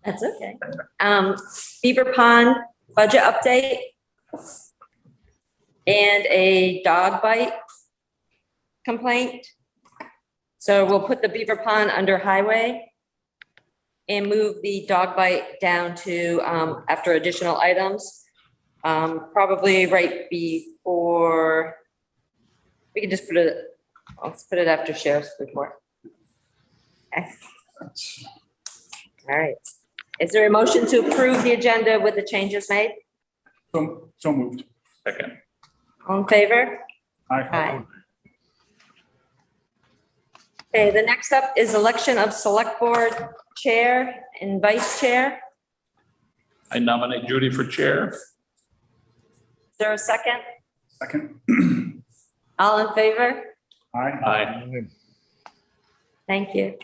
That's okay. Beaver Pond budget update and a dog bite complaint. So we'll put the Beaver Pond under highway and move the dog bite down to after additional items. Probably right before, we can just put it, let's put it after sheriff's report. Okay. All right. Is there a motion to approve the agenda with the changes made? So moved. Second. All in favor? Aye. Okay, the next up is election of select board chair and vice chair. I nominate Judy for chair. Is there a second? Second. All in favor? Aye. Aye. Thank you.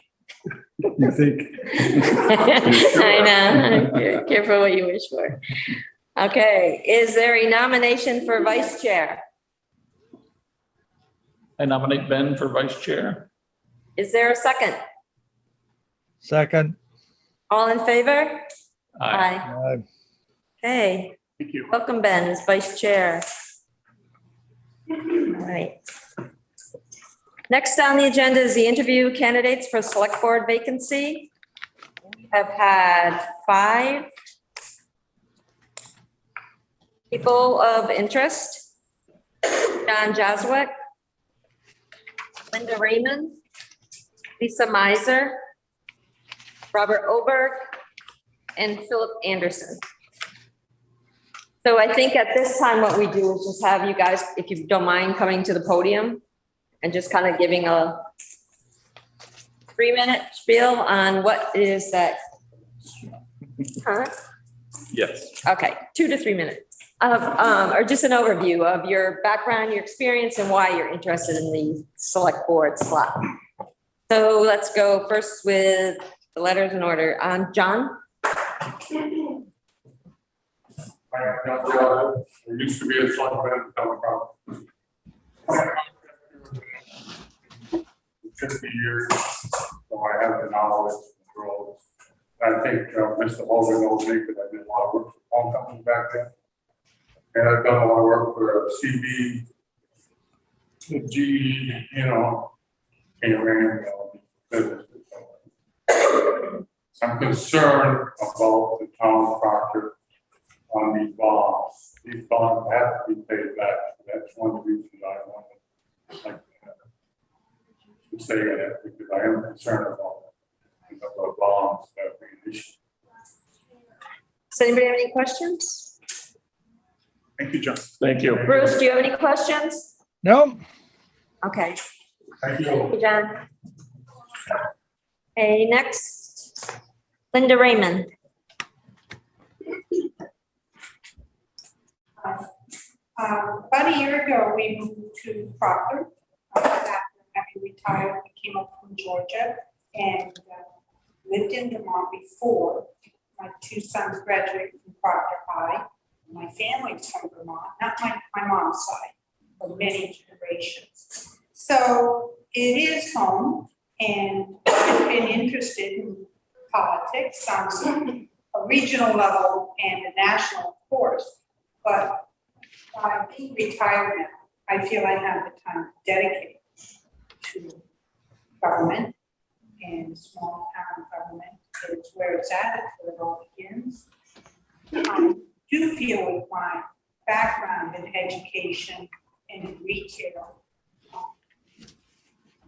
You think? I know. Careful what you wish for. Okay, is there a nomination for vice chair? I nominate Ben for vice chair. Is there a second? Second. All in favor? Aye. Aye. Okay, Thank you. welcome Ben as vice chair. All right. Next on the agenda is the interview candidates for select board vacancy. We have had 5 people of interest. John Jaswick, Linda Raymond, Lisa Miser, Robert Oberg, and Philip Anderson. So I think at this time, what we do is just have you guys, if you don't mind coming to the podium and just kind of giving a 3-minute spiel on what it is that, huh? Yes. Okay, 2 to 3 minutes of, or just an overview of your background, your experience, and why you're interested in the select board slot. So let's go first with the letters in order. John? I used to be a selectman in town. 50 years, so I have the knowledge of the roles. I think Mr. Hogan knows me because I did a lot of work for phone companies back then. And I've done a lot of work for CB, GE, you know, and ran business. I'm concerned about the town Proctor on these bonds. These bonds have to be paid back. That's one of the reasons I want to say that, because I am concerned about the number of bonds that we issue. Does anybody have any questions? Thank you, John. Thank you. Bruce, do you have any questions? No. Okay, Thank you. thank you, John. Okay, next, Linda Raymond. About a year ago, we moved to Proctor. After having retired, we came up from Georgia and lived in Vermont before. My 2 sons graduated from Proctor High. My family's from Vermont, not my mom's side, for many generations. So it is home, and I've been interested in politics on a regional level and a national, of course. But by being retired now, I feel I have the time to dedicate to government and small town government. It's where it's at, it's where it all begins. I do feel with my background in education and in retail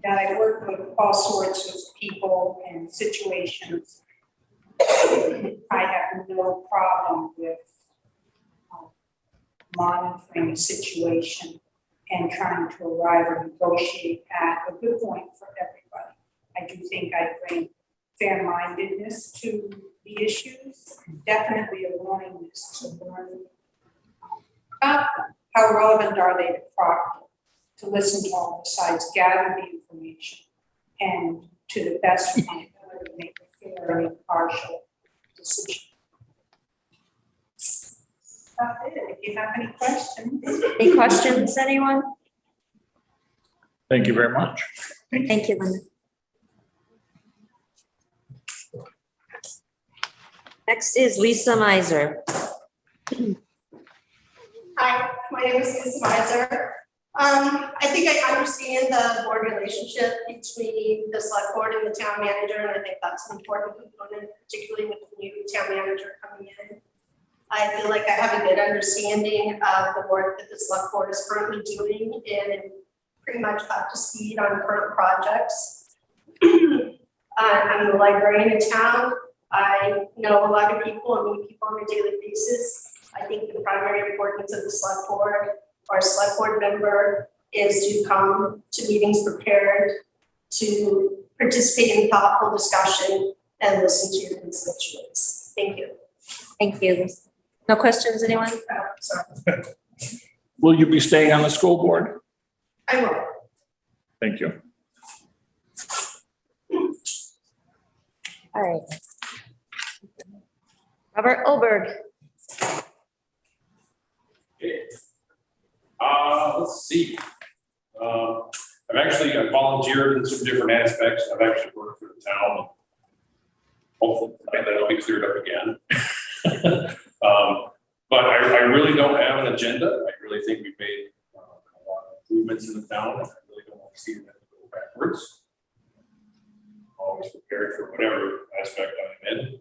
that I work with all sorts of people and situations. I have no problem with monitoring the situation and trying to arrive or negotiate at a good point for everybody. I do think I bring fair-mindedness to the issues, definitely a willingness to learn about them. How relevant are they to Proctor? To listen to all the sides, gather the information, and to the best of my ability, make a fair and impartial decision. That's it. If you have any questions. Any questions, anyone? Thank you very much. Thank you, Linda. Next is Lisa Miser. Hi, my name is Liz Miser. I think I understand the board relationship between the select board and the town manager, and I think that's an important component, particularly with the new town manager coming in. I feel like I have a good understanding of the work that the select board is currently doing and am pretty much up to speed on current projects. I'm the librarian in town. I know a lot of people and meet people on a daily basis. I think the primary importance of the select board or select board member is to come to meetings prepared, to participate in thoughtful discussion and listen to your constituents. Thank you. Thank you. Lisa. No questions, anyone? Sorry. Will you be staying on the school board? I will. Thank you. All right. Robert Olberg. Let's see. I've volunteered in some different aspects. I've actually worked for the town. Hopefully that'll be cleared up again. But I really don't have an agenda. I really think we've made a lot of improvements in the town, and I really don't want to see them go backwards. Always prepared for whatever aspect I'm in.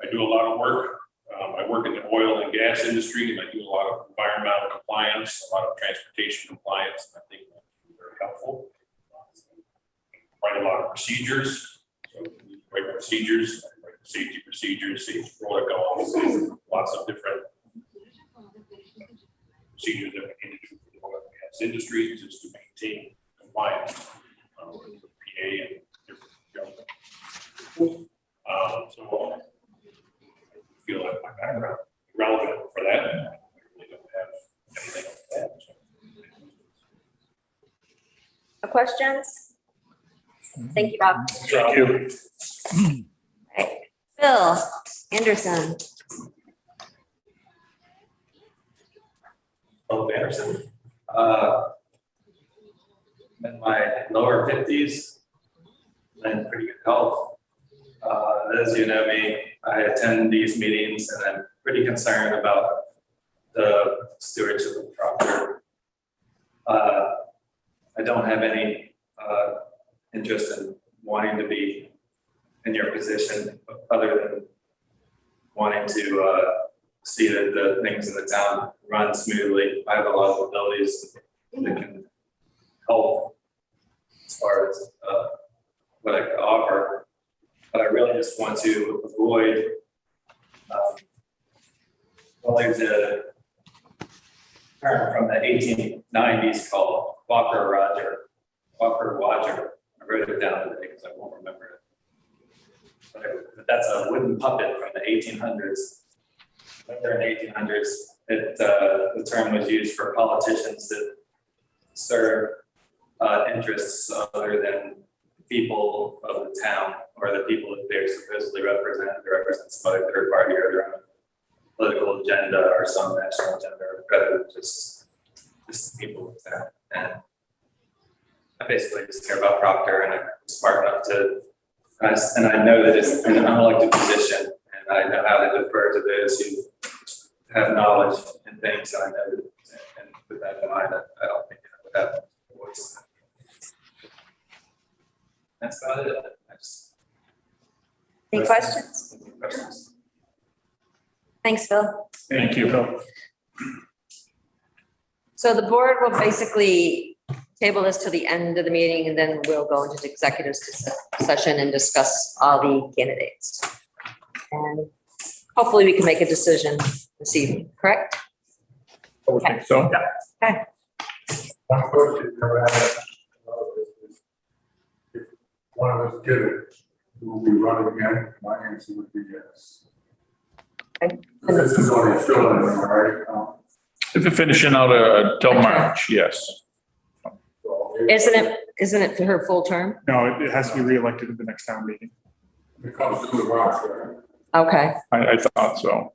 I do a lot of work. I work in the oil and gas industry, and I do a lot of environmental compliance, a lot of transportation compliance, and I think that's very helpful. Write a lot of procedures. So we write procedures, I write safety procedures, safety protocols, lots of different procedures that we need to do for the oil and gas industry just to maintain compliance with the PA and different government. So I feel like my background is relevant for that. I really don't have anything like that. No questions? Thank you, Rob. Thank you. All right. Phil Anderson. Philip Anderson. In my lower 50s, and pretty good health. As you know me, I attend these meetings and I'm pretty concerned about the stewardship of Proctor. I don't have any interest in wanting to be in your position other than wanting to see that the things in the town run smoothly. I have a lot of abilities that can help as far as what I could offer, but I really just want to avoid there's a term from the 1890s called Walker Roger. I wrote it down today because I won't remember it. But that's a wooden puppet from the 1800s. During the 1800s, the term was used for politicians that serve interests other than people of the town or the people that they're supposedly represent. They represent some other third party or their own political agenda or some national agenda, rather than just the people of the town. And I basically just care about Proctor, and I'm smart enough to, and I know that it's an unelected position, and I know how to defer to those who have knowledge in things, and I know that, and with that in mind, I don't think I would have a voice. That's about it. Any questions? Questions? Thanks, Phil. Thank you. Phil. So the board will basically table this to the end of the meeting, and then we'll go into the executive session and discuss all the candidates. And hopefully we can make a decision this evening, correct? Okay. So, Okay. One question I have, if one of us did it, will we run again? My answer would be yes. Okay. This is only a fill-in, right? if you're finishing out till March, yes. Isn't it for her full term? No, it has to be reelected at the next town meeting. It comes to the box, right? Okay. I thought so.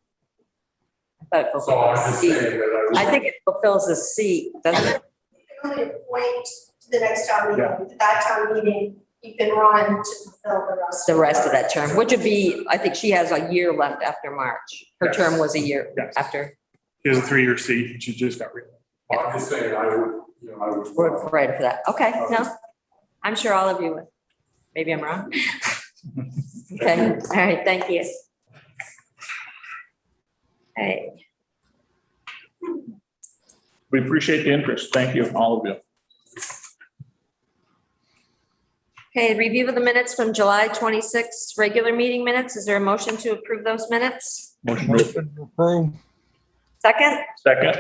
But it So I'm fulfills the just seat. saying that I think it fulfills the seat, doesn't it? You can only appoint to the next town meeting. Yeah. At that town meeting, you can run to fulfill The rest of that term, which would be, I think she has a year left after March. Her Yes. term was a year Yes. after, He has a 3-year seat, and she just got rid of it. I'm just saying, I would, you know, I would. right for that. Okay, no, I'm sure all of you would. Maybe I'm wrong. Okay, all right, thank you. Okay. We appreciate the interest. Thank you, all of you. Okay, review of the minutes from July 26th, regular meeting minutes. Is there a motion to approve those minutes? Motion to Motion to approve. Second, second.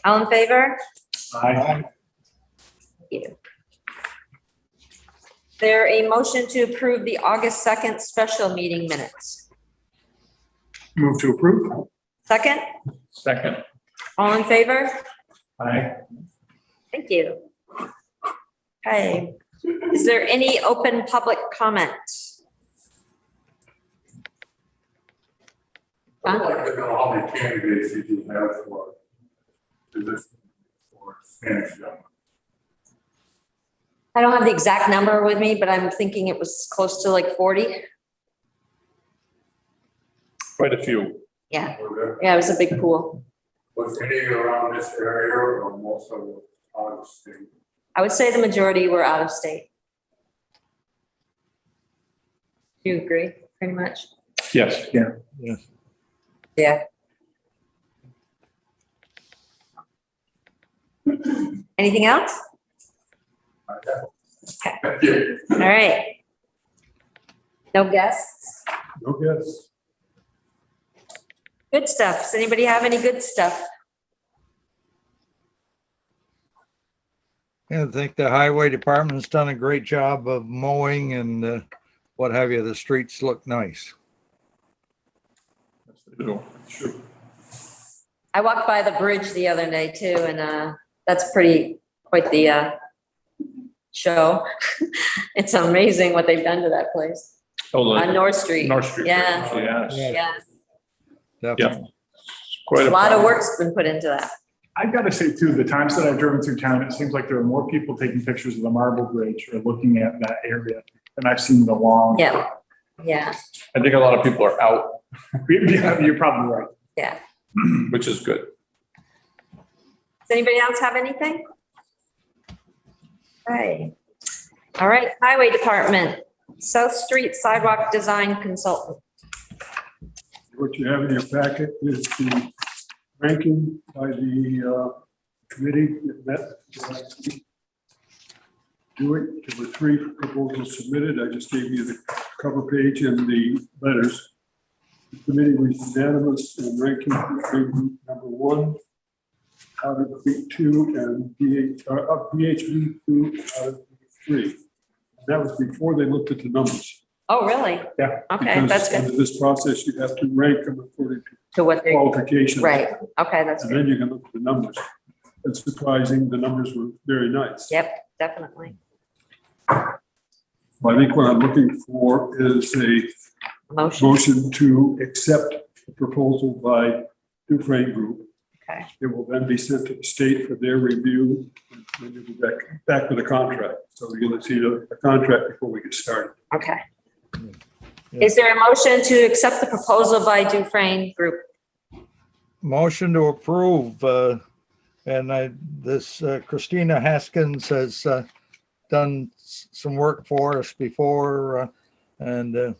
all in favor? Aye. Thank you. Is there a motion to approve the August 2nd special meeting minutes? Move to approve. Second, Second. all in favor? Aye. Thank you. Okay, is there any open public comment? I'd like to know how many candidates you do have for this, for Spanish young. I don't have the exact number with me, but I'm thinking it was close to like 40. Quite a few. Yeah, Was yeah, it was a big pool. any around this area or most of it out of state? I would say the majority were out of state. Do you agree, pretty much? Yes. Yes. Yeah. Anything else? Thank you. All right. No guests? No guess. Good stuff. Does anybody have any good stuff? I think the highway department's done a great job of mowing and what have you. The streets look nice. Sure. I walked by the bridge the other day too, and that's quite the show. It's amazing what they've done to that place. Oh, On North Street. North Street. Yeah. Yes. Yeah, Definitely. Quite a lot of work's been put into that. I've got to say too, the times that I've driven through town, it seems like there are more people taking pictures of the Marble Bridge or looking at that area than I've seen the long. Yeah. Yeah, I think a lot of people are out, Yeah, you're probably right. yeah. which is good. Does anybody else have anything? Right. All right, Highway Department, South Street Sidewalk Design Consultant. What you have in your packet is the ranking by the committee that met last week. Do it. There were 3 proposals submitted. I just gave you the cover page and the letters. The committee was unanimous in ranking group number 1 out of group 2 and BHB 2 out of group 3. And that was before they looked at the numbers. Oh, really? Yeah. Okay, Because that's good. under this process, you have to rank them according to To what they, qualifications. right, okay, that's And good. then you can look at the numbers. It's surprising, the numbers were very nice. Yep, definitely. Well, I think what I'm looking for is a Motion, motion to accept the proposal by Dufresne Group. okay. It will then be sent to the state for their review, and then you'll be back with a contract. So we're going to see a contract before we get started. Okay. Yeah. Is there a motion to accept the proposal by Dufresne Group? Motion to approve. This Christina Haskins has done some work for us before, and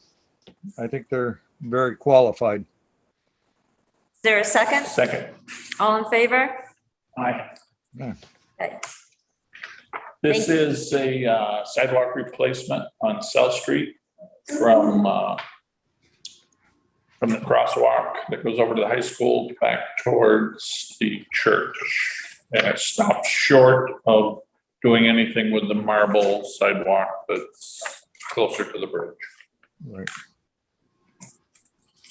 I think they're very qualified. Is there a second? Second. All in favor? Aye. Okay. This is a sidewalk replacement on South Street from the crosswalk that goes over to the high school back towards the church. And it stops short of doing anything with the marble sidewalk that's closer to the bridge. Right.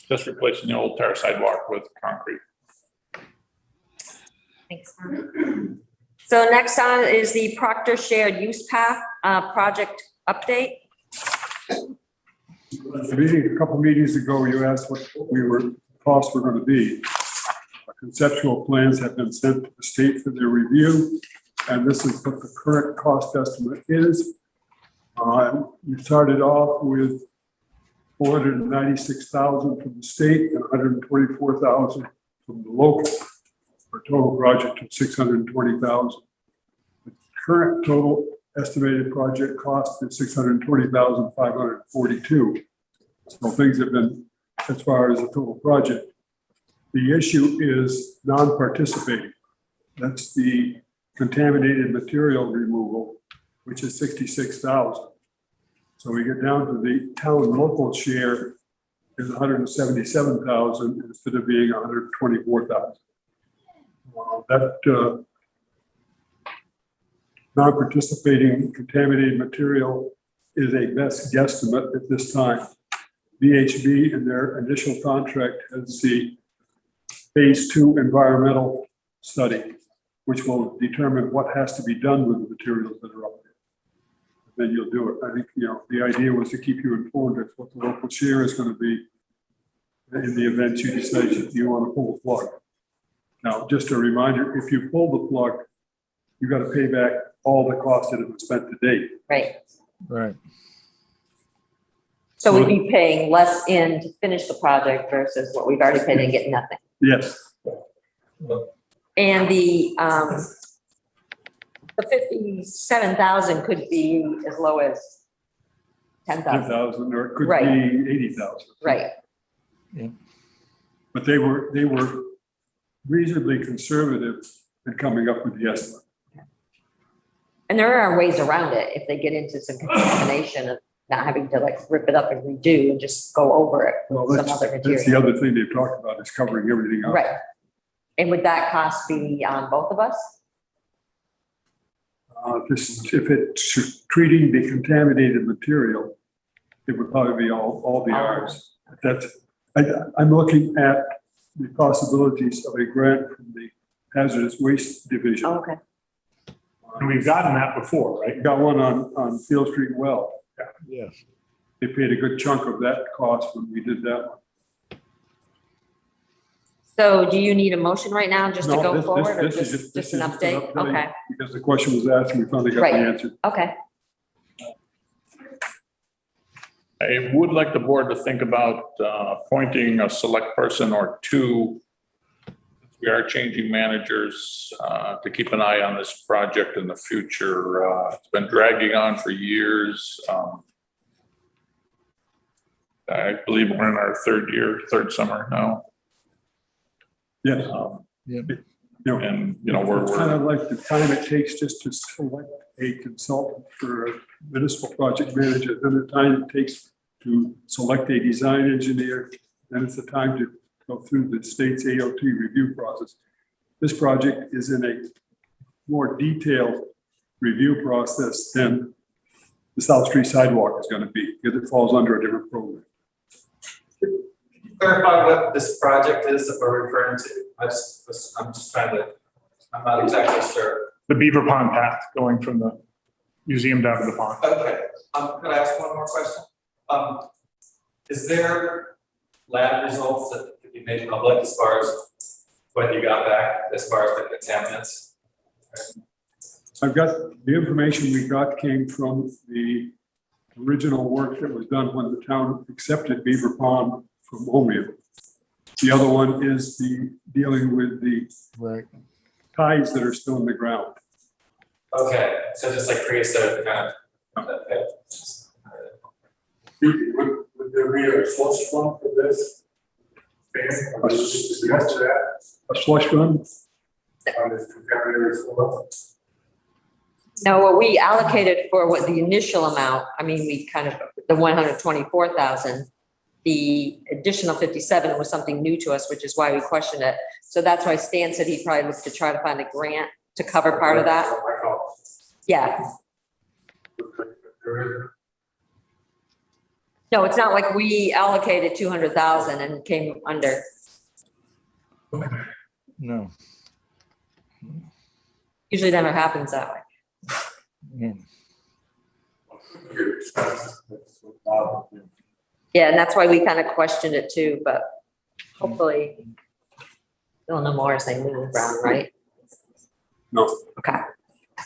Just replacing the old tar sidewalk with concrete. Thanks. So next on is the Proctor Shared Use Path project update. The meeting, a couple meetings ago, you asked what costs were going to be. Conceptual plans have been sent to the state for their review, and this is what the current cost estimate is. We started off with 496,000 from the state and 124,000 from the local, for a total project of 620,000. The current total estimated project cost is 620,542. So things have been, as far as the total project. The issue is non-participating. That's the contaminated material removal, which is 66,000. So we get down to the town local share is 177,000 instead of being 124,000. That non-participating contaminated material is a best guesstimate at this time. VHB in their initial contract has the phase 2 environmental study, which will determine what has to be done with the materials that are up there. Then you'll do it. I think, the idea was to keep you informed of what the local share is going to be in the event you decide you want to pull the plug. Now, just a reminder, if you pull the plug, you got to pay back all the costs that have been spent to date. Right. Right. So we'd be paying less in to finish the project versus what we've already paid and get nothing. Yes. And the 57,000 could be as low as 10,000. 10,000, or it could Right. be 80,000. Right. But they were reasonably conservative in coming up with the estimate. And there are ways around it if they get into some contamination of not having to like rip it up and redo and just go over it Well, with some that's other the material. other thing they've talked about is covering everything up. Right. And would that cost be on both of us? If it's treating the contaminated material, it would probably be all be ours. I'm looking at the possibilities of a grant from the Hazardous Waste Division. Oh, okay. And we've gotten that before, right? Got one on Field Street Well. Yes. They paid a good chunk of that cost when we did that one. So do you need a motion right now just to No, go this- forward or this is just this an is update? Okay, Because the question was asked and we finally got the Right. answer. okay. I would like the board to think about appointing a select person or two. We are changing managers to keep an eye on this project in the future. It's been dragging on for years. I believe we're in our third summer now. Yes. Yep. And, It's kind of like the time it takes just to select a consultant for a municipal project manager, then the time it takes to select a design engineer, then it's the time to go through the state's AOT review process. This project is in a more detailed review process than the South Street Sidewalk is going to be, because it falls under a different program. Clarify what this project is that we're referring to. I'm just trying to, I'm not exactly sure. The Beaver Pond path going from the museum down to the pond. Okay, could I ask one more question? Is there lab results that could be made public as far as what you got back, as far as the contaminants? I've got, the information we got came from the original work that was done when the town accepted Beaver Pond from Omea. The other one is the dealing with the Right. ties that are still in the ground. Okay, so just like creosote kind of. Okay. Would there be a slush fund for this? A slush fund? No, what we allocated for what the initial amount, I mean, we kind of, the 124,000, the additional 57 was something new to us, which is why we questioned it. So that's why Stan said he'd probably look to try to find a grant to cover part of that. Yeah. No, it's not like we allocated 200,000 and came under. No. Usually never happens that way. Yeah. Yeah, and that's why we kind of questioned it too, but hopefully they'll know more as they move around, right? No. Okay.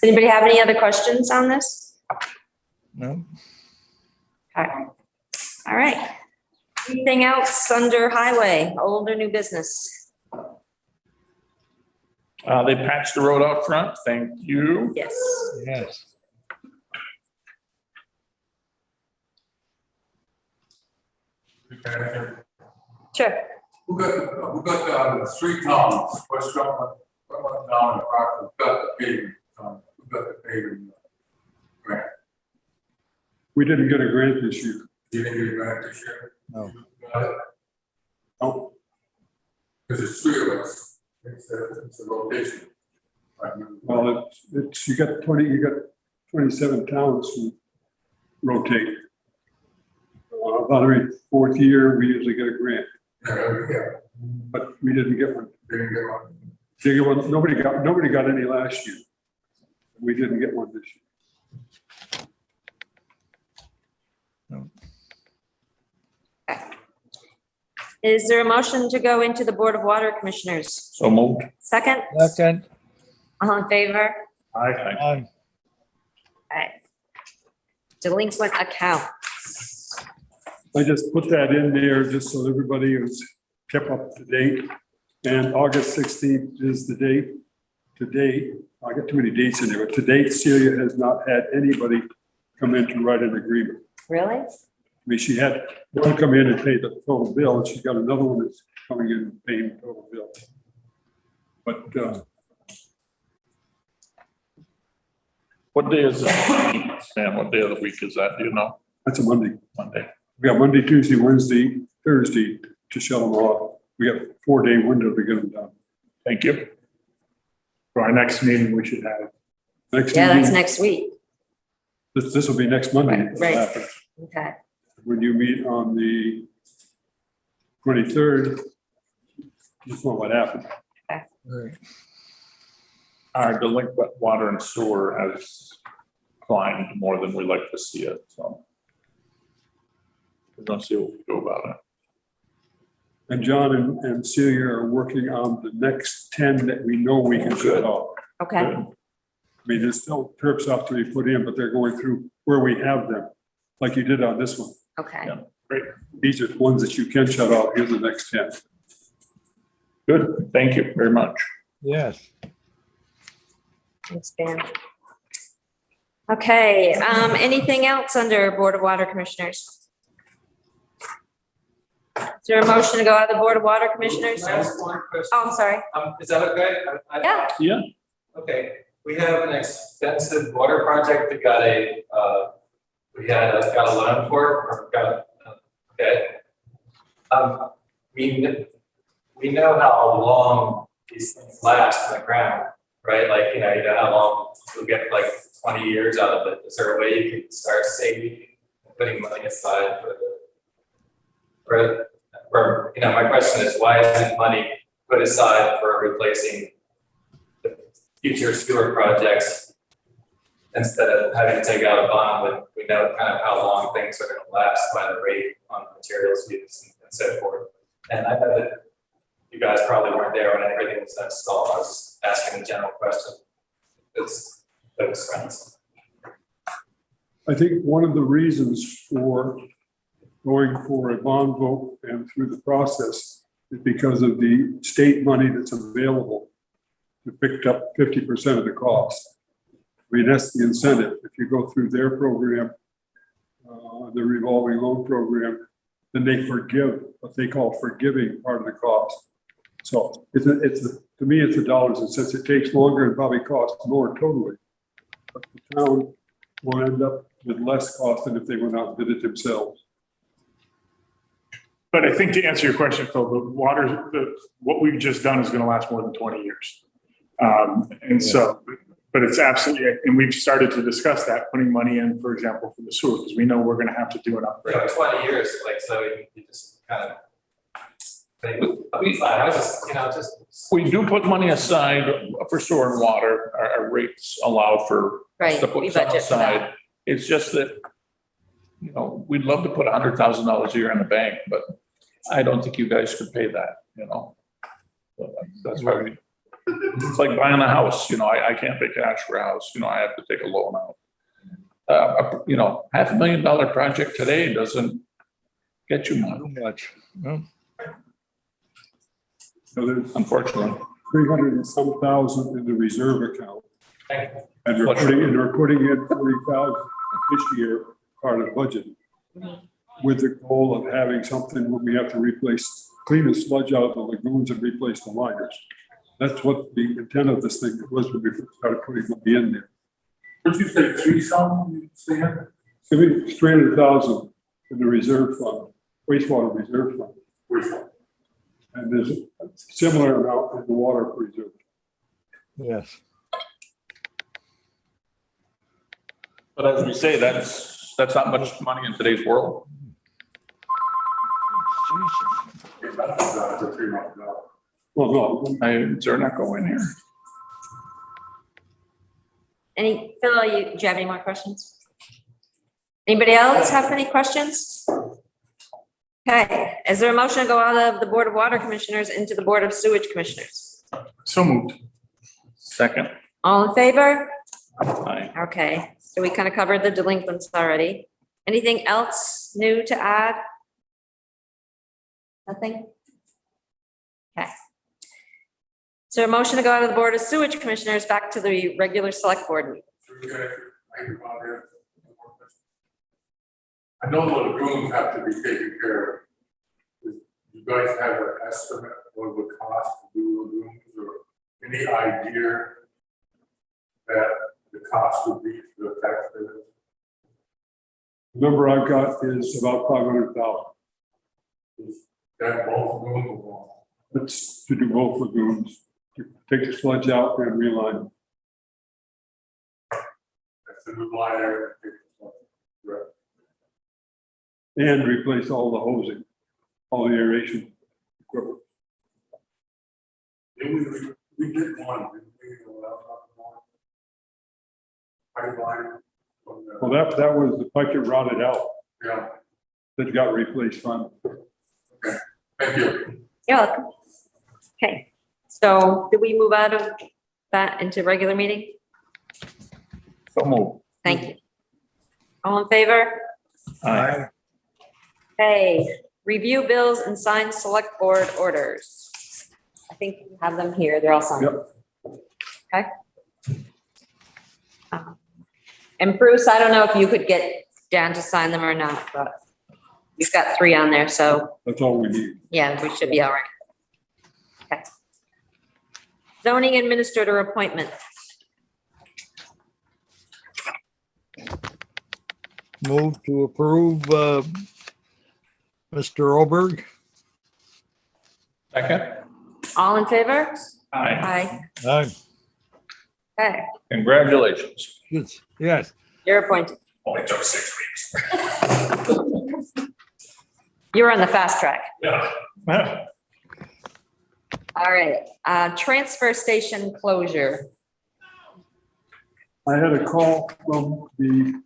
Anybody have any other questions on this? No, All right. Anything else under highway, old or new business? They patched the road out front. Thank you. Yes. yes. Sure. Who got the street towns, West Rutland, down in Proctor, who got the paving, who got the paving grant? We didn't get a grant this year. You didn't get a grant this year? No. Got it? No, Because it's three of us, it's a rotation. well, it's, you got 27 towns who rotate. About every fourth year, we usually get a grant, Yeah, but we didn't get one. didn't get one. Didn't get one. Nobody got any last year. We didn't get one this year. Is there a motion to go into the Board of Water Commissioners? So moved. Second? Second, All in favor? I, aye. All right. Delinquent accounts. I just put that in there just so everybody is kept up to date. And August 16th is the date. To date, I got too many dates in there, but to date, Celia has not had anybody come in to write an agreement. Really? I mean, she had one come in and pay the total bill, and she's got another one that's coming in and paying the total bill. But What day is that? Sam, what day of the week is that? Do you know? that's a Monday. Monday. We got Monday, Tuesday, Wednesday, Thursday to shut them off. We got a 4-day window to get them done. Thank you. for our next meeting, we should have. Next Yeah, that's meeting, next week. this will be next Monday. Right. Okay. When you meet on the 23rd, you know what happened. Right. Our delinquent water and sewer has climbed more than we like to see it, so. We're gonna see what we do about it. And John and Celia are working on the next 10 that we know we can shut off. Okay. I mean, there's still curbs off to be put in, but they're going through where we have them, like you did on this one. Okay. Yeah. These are the ones that you can shut off. Here's the next 10. Good, thank you very much. Yes. Thanks, Ben. Okay, anything else under Board of Water Commissioners? Is there a motion to go out of the Board of Water Commissioners? Can I ask one question? Oh, I'm sorry. Is that okay? Yeah. Yeah. Okay, we have an expensive water project that got got a loan for, or got, okay. We know how long these things last in the ground, right? Like, you know how long you'll get like 20 years out of it. Is there a way you can start saving, putting money aside for, you know, my question is, why isn't money put aside for replacing the future sewer projects instead of having to take out a bond when we know kind of how long things are going to last by the rate on materials used and so forth? And I know that you guys probably weren't there when everything was installed. I was just asking a general question. It's those friends. I think one of the reasons for going for a bond vote and through the process is because of the state money that's available to pick up 50% of the cost. I mean, that's the incentive. If you go through their program, the revolving loan program, then they forgive what they call forgiving part of the cost. So to me, it's the dollars and cents. It takes longer and probably costs more totally. But the town will end up with less cost than if they went out and did it themselves. But I think to answer your question, Phil, what we've just done is going to last more than 20 years. And so, but it's absolutely, and we've started to discuss that, putting money in, for example, for the sewer, because we know we're going to have to do an upgrade. You know, 20 years, like, so you just kind of. I was just, you know, We do put money aside for sewer and water. Our rates allow for us Right, to we put some budget for that. aside. It's just that, you know, we'd love to put $100,000 a year in the bank, but I don't think you guys could pay that, you know. So that's why it's like buying a house, you know, I can't pay cash for a house, you know, I have to take a loan out. $500,000 project today doesn't get you Too money, much. No. So there's unfortunately. 300 and some thousand in the reserve account. Thank you. And they're putting in 40,000 this year, part of the budget. With the goal of having something when we have to clean the sludge out of the lagoons and replace the liners. That's what the intent of this thing was when we started putting money in there. Would you say three some, Stan? So we 300,000 in the reserve fund, wastewater reserve fund. And there's a similar amount in the water reserve. Yes. But as we say, that's not much money in today's world. Well, no, They're not going here. Phil, do you have any more questions? Anybody else have any questions? Okay, is there a motion to go out of the Board of Water Commissioners into the Board of Sewage Commissioners? So moved. Second. All in favor? Aye. Okay, so we kind of covered the delinquents already. Anything else new to add? Nothing? Okay. So a motion to go out of the Board of Sewage Commissioners back to the regular Select Board meeting. I know the lagoons have to be taken care of. Do you guys have an estimate of what it would cost to do lagoons, or any idea that the cost would be for the taxpayers? the number I've got is about 500,000. That both lagoons will That's to do both lagoons, to take the sludge out and reline. that's the new liner. Right. And replace all the hosing, all the aeration equipment. Then we did one, didn't we? Pipeline. Well, that was the pipe that rotted out, Yeah, that got replaced finally. thank you. You're welcome. Okay, so do we move out of that into regular meeting? So move. Thank you. All in favor? Aye. Okay, review bills and sign select board orders. I think we have them here. They're all signed. Yep. Okay. And Bruce, I don't know if you could get Dan to sign them or not, but we've got 3 on there, so That's all we need. yeah, we should be all right. Okay. Zoning administrator appointment. Move to approve, Mr. Oberg. Second. All in favor? Aye. Aye. Aye. Okay, Congratulations. Good. Yes. you're appointed. Only took 6 weeks. You're on the fast track. Yeah. All right, transfer station closure. I had a call from the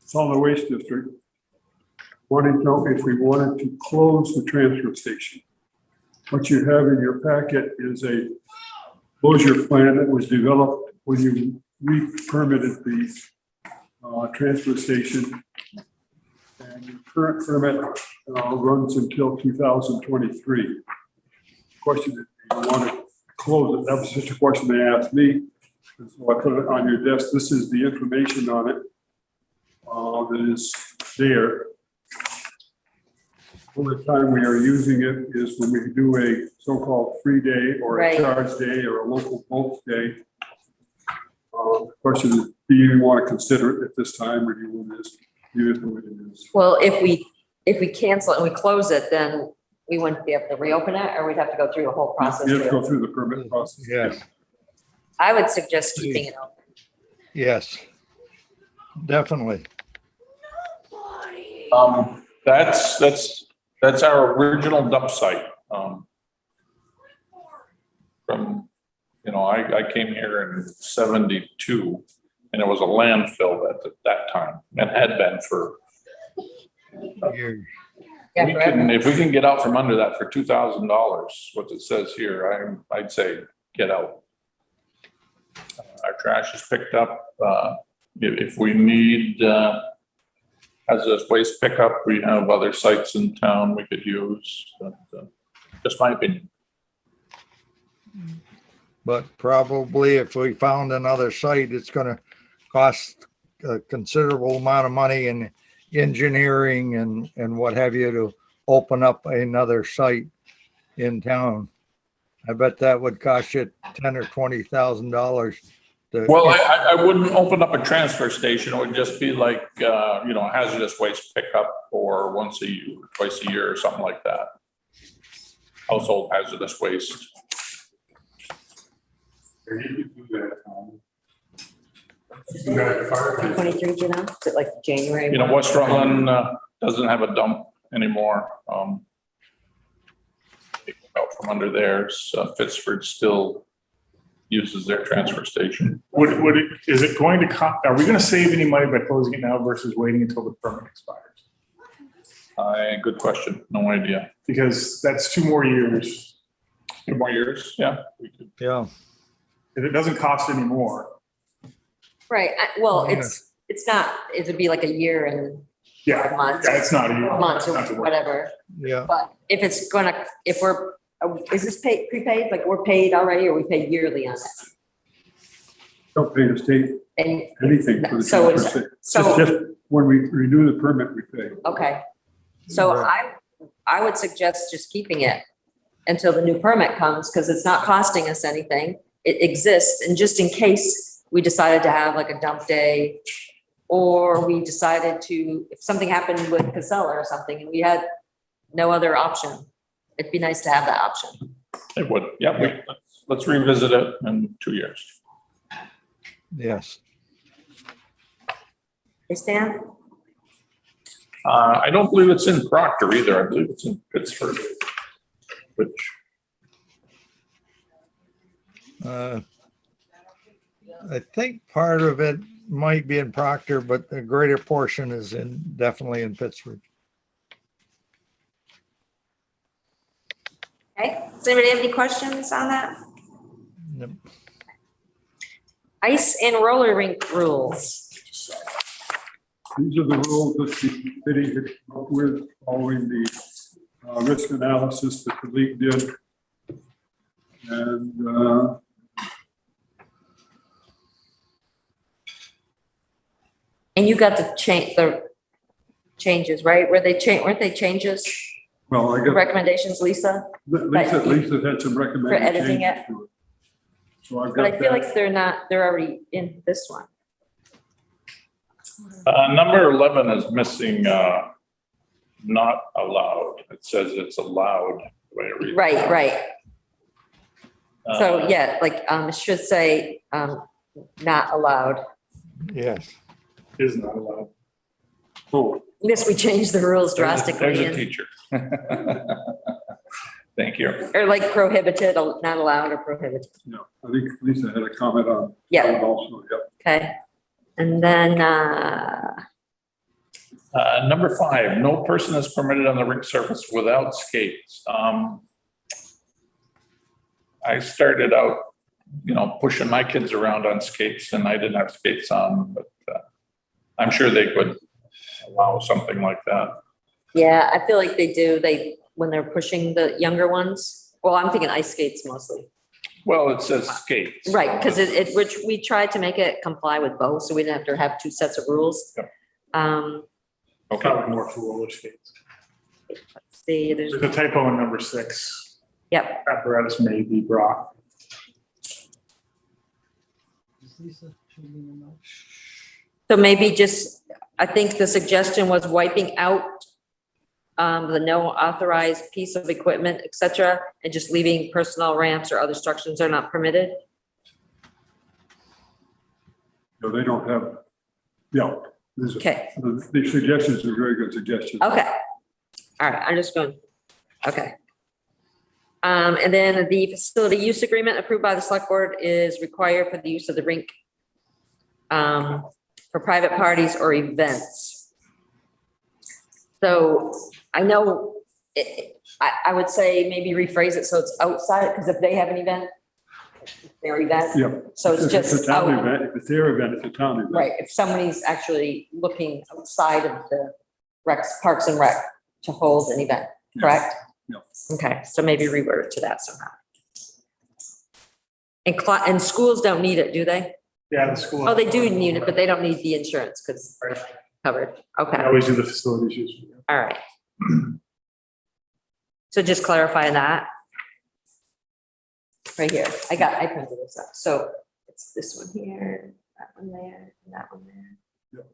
solid waste district wanting to know if we wanted to close the transfer station. What you have in your packet is a closure plan that was developed when you re-permitted the transfer station. And your current permit runs until 2023. Question is, do you want to close it? That was just a question they asked me. And so I put it on your desk. This is the information on it that is there. Only time we are using it is when we do a so-called free day or a Right. charge day or a local bulk day. The question is, do you want to consider it at this time, or do you want to leave it the way it is? Well, if we cancel it and we close it, then we wouldn't be able to reopen it, or we'd have to go through the whole process. You have to go to- through the permit process. Yes. I would suggest keeping it open. Yes. Definitely. That's our original dump site. From, I came here in 72 and it was a landfill at that time and had been for, Years. Yeah, we forever. can, if we can get out from under that for $2,000, what it says here, I'd say get out. Our trash is picked up, if we need, hazardous waste pickup, we have other sites in town we could use, but, just my opinion. But probably if we found another site, it's gonna cost a considerable amount of money in engineering and what have you to open up another site in town. I bet that would cost you $10,000 or $20,000. Well, I wouldn't open up a transfer station. It would just be like, hazardous waste pickup for once a year, twice a year or something like that. Household hazardous waste. You could do that, do that at the fire station. 23, you know, is it like January? West Rutland doesn't have a dump anymore. People out from under theirs, Pittsford still uses their transfer station. Is it going to, are we going to save any money by closing it now versus waiting until the permit expires? Good question. No idea. Because that's 2 more years. 2 more years? Yeah. We could. Yeah, If it doesn't cost any more. Right, well, Yeah. it's not, it'd be like a year and Yeah, months. yeah, it's not a year. Months or Not to worry. whatever, yeah. but if is this prepaid, like we're paid already, or we pay yearly on it? Don't pay the state And, anything for the So transfer it's- station. so- Just when we renew the permit, we pay. okay, so I would suggest just keeping it until the new permit comes, because it's not costing us anything. It exists, and just in case we decided to have like a dump day, or we decided to, if something happened with Casella or something, and we had no other option, it'd be nice to have that option. It would. Yeah. Let's revisit it in 2 years. Yes. Hey, Stan? I don't believe it's in Proctor either. I believe it's in Pittsford, which I think part of it might be in Proctor, but the greater portion is definitely in Pittsburgh. Okay, does anybody have any questions on that? Yep. Ice and roller rink rules. These are the rules that the city had come up with following the risk analysis that the league did. And And you got the changes, right? Weren't they changes, well, I the guess recommendations, Lisa? Lisa had some recommended editing changes to it. So I've But I got feel that. like they're already in this one. number 11 is missing, not allowed. It says it's allowed. the way I read it. Right. So, Uh, yeah, like, it should say, not allowed. Yes. Is not allowed. Oh, Yes, we changed the rules drastically. There's a and- teacher. Thank you. Or like prohibited, not allowed or prohibited. yeah, I think Lisa had a comment on Yeah, it also, yeah. okay. And then, Number 5, no person is permitted on the rink surface without skates. I started out, pushing my kids around on skates, and I didn't have skates on, but I'm sure they could allow something like that. yeah, I feel like they do, when they're pushing the younger ones. Well, I'm thinking ice skates mostly. Well, it says skates. Right, because which we tried to make it comply with both, so we didn't have to have 2 sets of rules. Yep. Probably Okay. more for roller skates. Let's see, there's, There's a typo in number 6. yep, Apparatus may be brought. so maybe just, I think the suggestion was wiping out the no authorized piece of equipment, et cetera, and just leaving personal ramps or other structures are not permitted. No, they don't have, yeah. These are- Okay. The suggestions are very good suggestions. Okay. All right, I'm just going, okay. And then the facility use agreement approved by the select board is required for the use of the rink for private parties or events. So I know, I would say maybe rephrase it so it's outside, because if they have an event, their event. Yeah. So it's If just a town out, event, if it's their event, it's a town event. right, if somebody's actually looking outside of the Parks and Rec to hold an event, correct? Yeah. Okay, so maybe reword it to that somehow. And schools don't need it, do they? Yeah, the school. Oh, they do need it, but they don't need the insurance because they're covered. I Okay, always do the facilities use. all right. So just clarify that. Right here, I printed this up. So it's this one here, that one there, and that one there. Yep.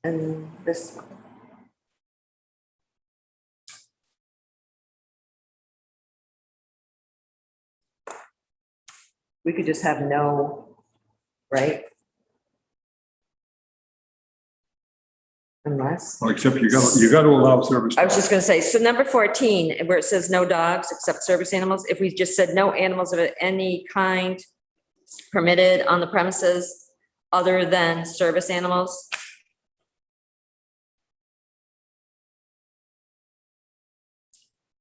And this one. We could just have no, right? Unless, Well, except you got to allow service. I was just gonna say, so number 14, where it says no dogs except service animals, if we just said no animals of any kind permitted on the premises other than service animals.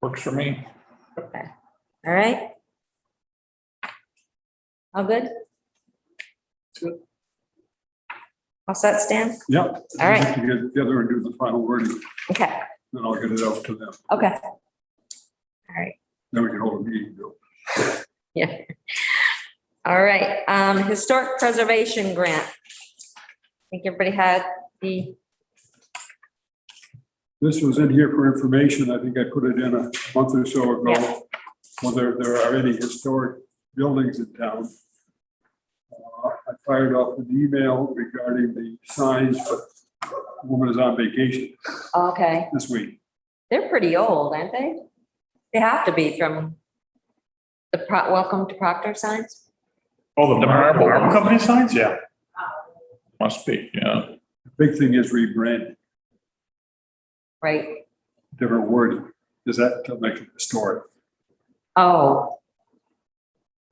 Works for me. Okay, all right. All good? All set, Stan? Yeah. All right. To get together and do the final wording, Okay, then I'll get it out to them. okay. All right, Then we can hold a meeting, Bill. yeah. All right, historic preservation grant. I think everybody had the, This was in here for information. I think I put it in a month or so ago. Yeah. Whether there are any historic buildings in town. I fired off an email regarding the signs, but a woman is on vacation okay, this week. they're pretty old, aren't they? They have to be from the Welcome to Proctor signs. Oh, the The marble marble. company signs, yeah. Must be, yeah. The big thing is rebranding, Right, different wording. Does that make it historic? oh,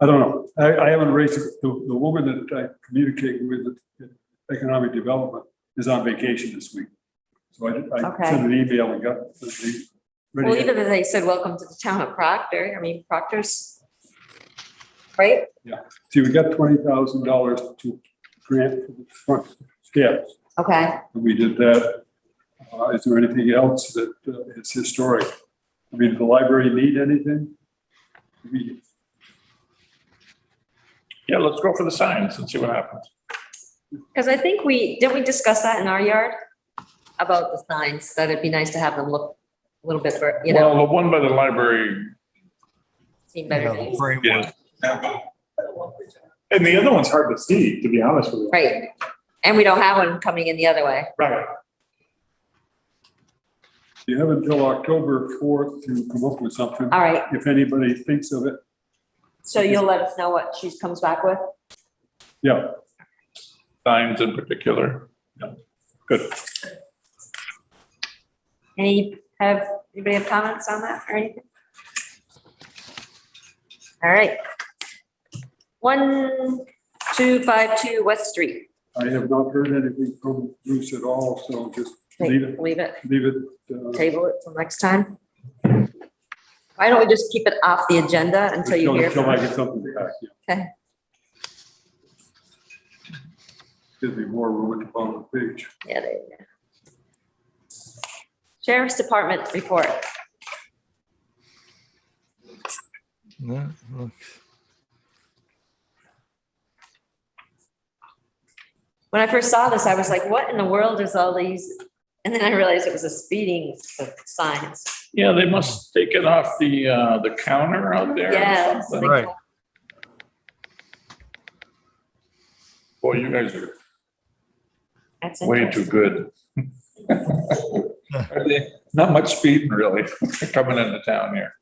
I don't know. I haven't raised, the woman that I communicate with at Economic Development is on vacation this week. So I Okay. sent an email and got the. well, even if they said, welcome to the town of Proctor, I mean, Proctor's, right? See, we got $20,000 to grant for the front steps, Okay, and we did that. Is there anything else that is historic? I mean, does the library need anything? Yeah, let's go for the signs and see what happens. because I think didn't we discuss that in our yard? About the signs, that it'd be nice to have them look a little bit, you know, Well, the one by the library, seem better. Yeah, framework. yeah. And the other one's hard to see, to be honest with you. Right, and we don't have one coming in the other way. Right. You have until October 4th to come up with something. All right, If anybody thinks of it, so you'll let us know what she comes back with? yeah. Signs in particular. Yeah. Good. Anybody have comments on that or anything? All right. 1252 West Street. I have not heard anything from Bruce at all, so just leave it, Leave it, leave it. table it till next time. Why don't we just keep it off the agenda until you hear Until from I us? get something back, yeah. Okay. Gives me more room at the bottom of the page. Yeah, there you go. Sheriff's Department report. Yeah, When I first saw this, I was like, what in the world is all these? And then I realized it was a speeding signs. Yeah, they must take it off the counter out there Yeah. or something. Right. Boy, you guys are That's way interesting. too good. Not much speeding really coming into town here.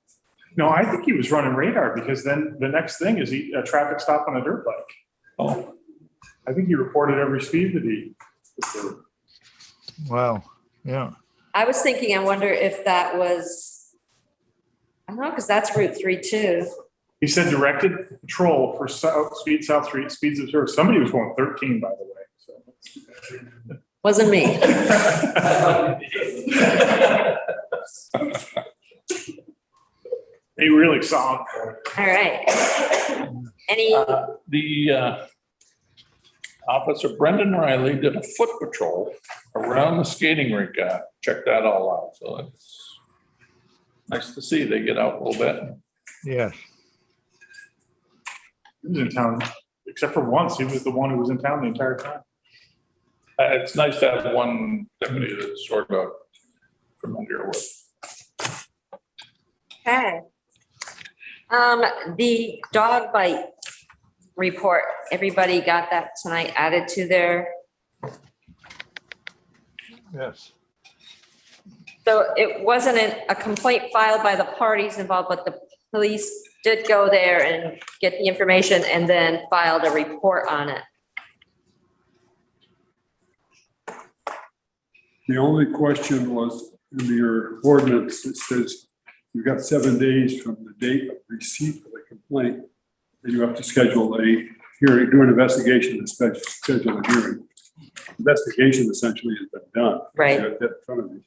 No, I think he was running radar because then the next thing is a traffic stop on a dirt bike. Oh, I think he reported every speed that he. wow, yeah. I was thinking, I wonder if that was, I don't know, because that's Route 3 too. He said directed patrol for South Street, speeds observed. Somebody was going 13, by the way. So. Wasn't me. They really solid. All right. Any, The Officer Brendan Riley did a foot patrol around the skating rink. Check that all out. So it's nice to see they get out a little bit. Yes. He was in town, except for once. He was the one who was in town the entire time. It's nice to have one deputy that's sort of familiar with. okay. The dog bite report, everybody got that tonight added to their, Yes. so it wasn't a complaint filed by the parties involved, but the police did go there and get the information and then filed a report on it. The only question was in your ordinance, it says you've got 7 days from the date of receipt of a complaint. And you have to schedule a hearing, do an investigation and schedule a hearing. Investigation essentially has been done. Right. You got that in front of you.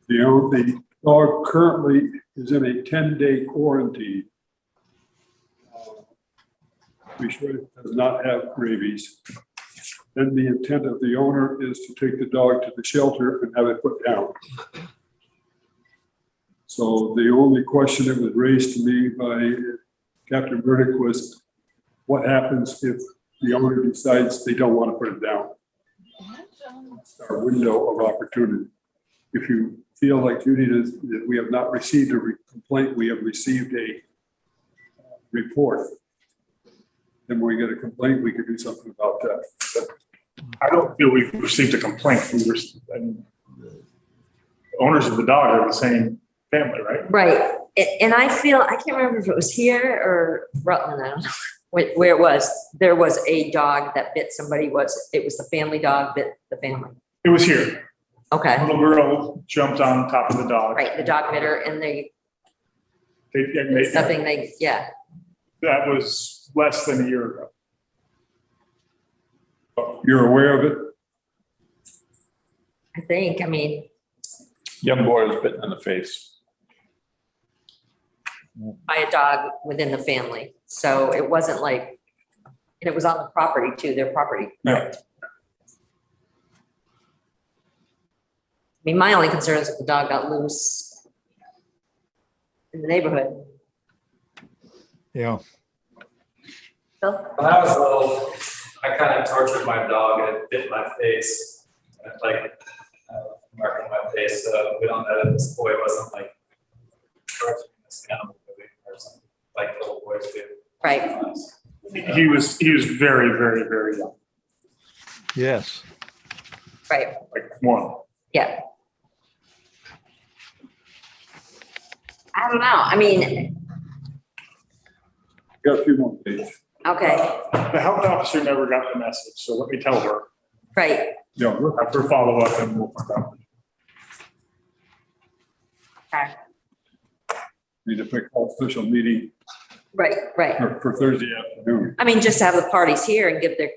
The dog currently is in a 10-day quarantine. Be sure it does not have rabies. Then the intent of the owner is to take the dog to the shelter and have it put down. So the only question that was raised to me by Captain Burdick was, what happens if the owner decides they don't want to put it down? It's our window of opportunity. If you feel like Judy does, that we have not received a complaint, we have received a report. Then when we get a complaint, we could do something about that. But I don't feel we've received a complaint. I mean, the owners of the dog are the same family, right? Right, and I feel, I can't remember if it was here or Rutland, I don't know where it was. There was a dog that bit somebody, it was the family dog bit the family. It was here. Okay, A little girl jumped on top of the dog. right, the dog bit her and yeah, That was less than a year ago. you're aware of it? I think, I mean, Young boy was bitten in the face. by a dog within the family, so it wasn't like, and it was on the property too, their property. Yeah. I mean, my only concern is if the dog got loose in the neighborhood. Yeah. Phil? When I was little, I kind of tortured my dog and it bit my face. And it, like, marking my face, so we don't know that this boy wasn't like torturing this animal or something, like little boys do. Right, He was very, very, very young, Yes. right, like one. yeah. I don't know, I mean, Got a few more days. okay, The health officer never got the message, so let me tell her. right, Yeah, we're After follow up and we'll find out. okay, need to pick a special meeting right. for Thursday afternoon. I mean, just to have the parties here and give their,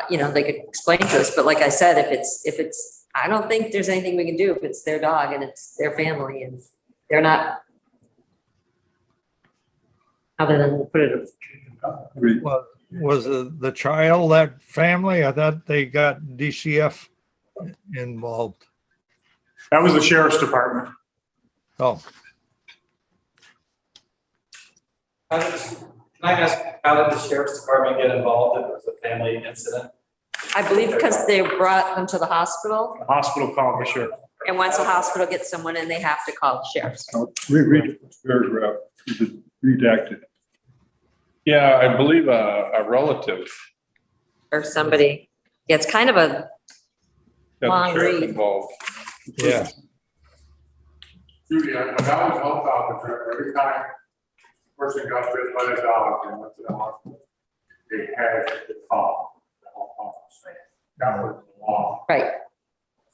they could explain to us, but like I said, if it's, I don't think there's anything we can do if it's their dog and it's their family and they're not. Other than put it, Was the child that family? I thought they got DCF involved. That was the sheriff's department. Oh, Can I ask, how did the sheriff's department get involved if it was a family incident? I believe because they brought them to the hospital, The hospital called the sheriff. and once the hospital gets someone in, they have to call the sheriff's. Read the paragraph, redacted. Yeah, I believe a relative Or somebody, yeah, it's kind of a, got Long the sheriff read. involved. yeah. Judy, when I was health officer, every time a person got bit by a dog and went to the hospital, they had to call the health officer. That was the law. right.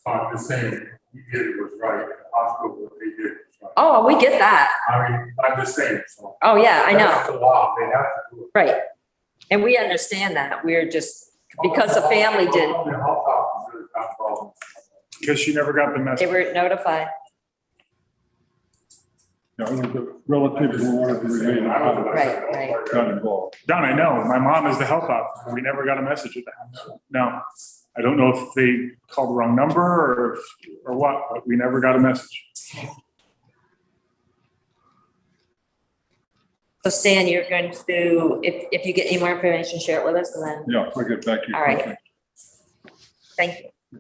So I'm just saying, he did it was right, the hospital, what they did was right. Oh, we get that. I mean, I'm just saying, so. Oh, yeah, I know, That's the law, they have to do it. right. And we understand that. We're just, because the family did, The health officer got problems. Because she never got the they message. were notified. The relatives who wanted to remain in contact Right, right. got involved. Don, I know, my mom is the health officer. We never got a message at the house. No, I don't know if they called the wrong number or what, but we never got a message. So Stan, you're going to, if you get any more information, share it with us and then, Yeah, I'll get back to you. All right. thank you.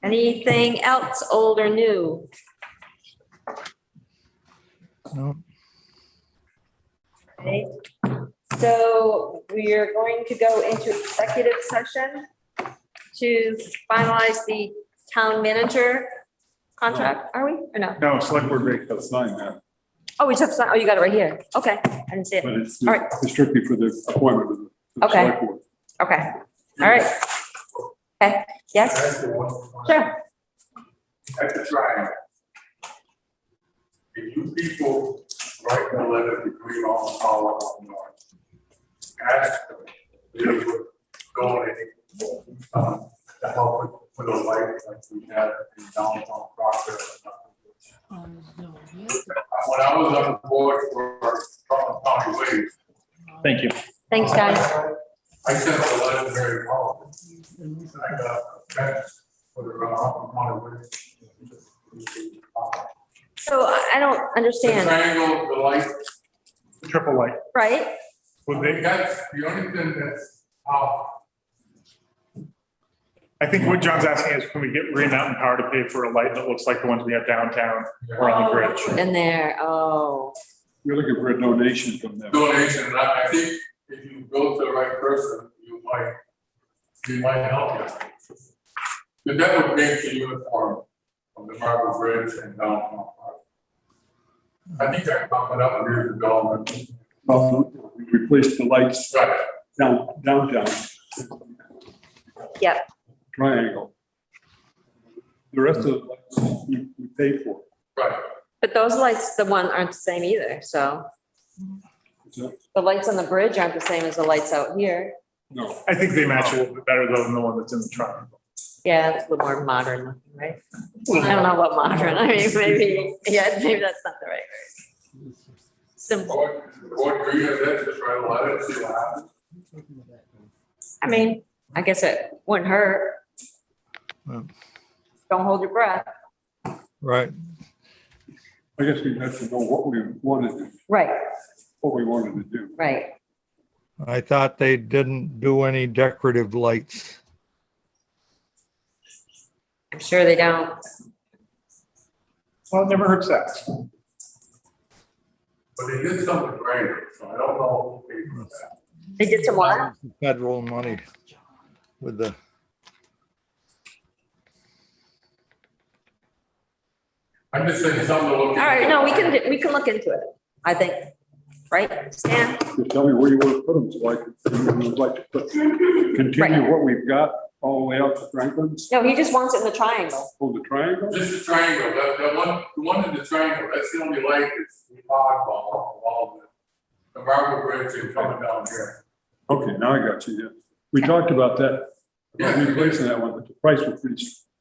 Anything else, old or new? No. Okay, so we are going to go into executive session to finalize the town manager contract, are we, or no? No, select board break. I'll sign that, Oh, we just, oh, you got it right here, okay, I didn't see it, but it's All right. it's strictly for the appointment of the Okay. select board. okay, all right. Okay, yes, sure, At the triangle. If you people write a letter to Green on Colorado North, ask them if they would donate to help with the light like we had in downtown Proctor. When I was on the board for Trumbull County Ways, Thank you. thanks, guys. I sent a letter to Mary Hall. I got a fence for the Trumbull County Ways. So I don't The understand, triangle, the light, Triple light. right? Would they, that's the only thing that's, I think what John's asking is, can we get Green Mountain Power to pay for a light that looks like the ones we have downtown or on the bridge? In there, oh, You're looking for a donation from them. donation, and I think if you go to the right person, you might help you. But that would make the uniform of the Marble Bridge and downtown. I think I brought it up years ago. Well, we replaced the lights Right, downtown. yeah, Triangle. The rest of the lights we paid for. right. but those lights, the one aren't the same either, so. So, The lights on the bridge aren't the same as the lights out here. no, I think they match a little bit better though than the one that's in the triangle. Yeah, it's a little more modern looking, right? I don't know about modern, I mean, maybe, yeah, maybe that's not the right word. Simple, What do you have that, just write a letter, and see what happens? I mean, I guess it wouldn't hurt. Hmm. Don't hold your breath. Right. I guess we have to know what we wanted to do. Right. I thought they didn't do any decorative lights. I'm sure they don't. Well, it never hurts that. But they did something great, so I don't know who paid for that. They did some what? Federal money with the, I'm just saying something to look at. All right, no, we can look into it, I think, right, Stan? Just tell me where you want to put them, so I could, like to continue what we've got all the way out to Franklin's, No, he just wants it in the triangle. hold the triangle. Just the triangle, the one in the triangle, that's the only light that's we talk about, all of it. The Marble Bridge and coming down here. Okay, now I got you, yeah. We talked about that, about Yeah. replacing that one, but the price was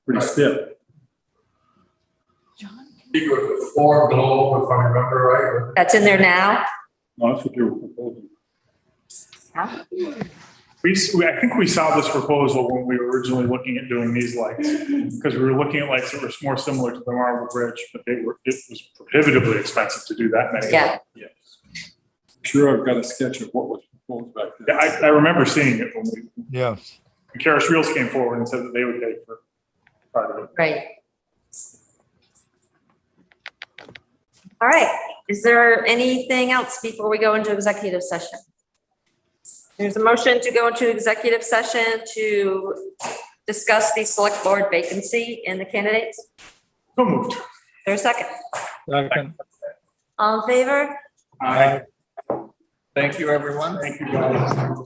pretty stiff. He was 4 below, if I remember right. That's in there now? No, that's what they were proposing. Huh? I think we saw this proposal when we were originally looking at doing these lights, because we were looking at lights that were more similar to the Marble Bridge, but it was prohibitively expensive to do that many. Yeah. Sure, I've got a sketch of what was proposed back Yeah, then. I remember seeing it when yes. Karis Reels came forward and said that they would pay for part of it. Right. All right, is there anything else before we go into executive session? There's a motion to go into executive session to discuss the select board vacancy in the candidates. So moved. There's a second. Second. All in favor? Aye. Thank you, everyone. Thank you, guys.